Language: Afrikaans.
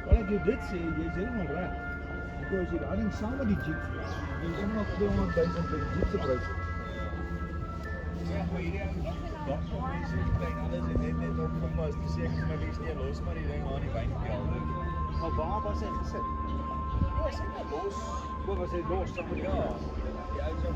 Wat ek jou dit sê, jy is helemaal reg. Because you're running saam met die Jeep. Jy is helemaal 200.000 by die Jeep se prijs. Ja, maar hierdie dokter mense die klein alles en net opgepas. Die sê ek maar wees nie los maar die ding aan die wynkelder. Maar waar was hy gesit? Ja, hy sit los. Waar was hy los? Ja. Die ou sou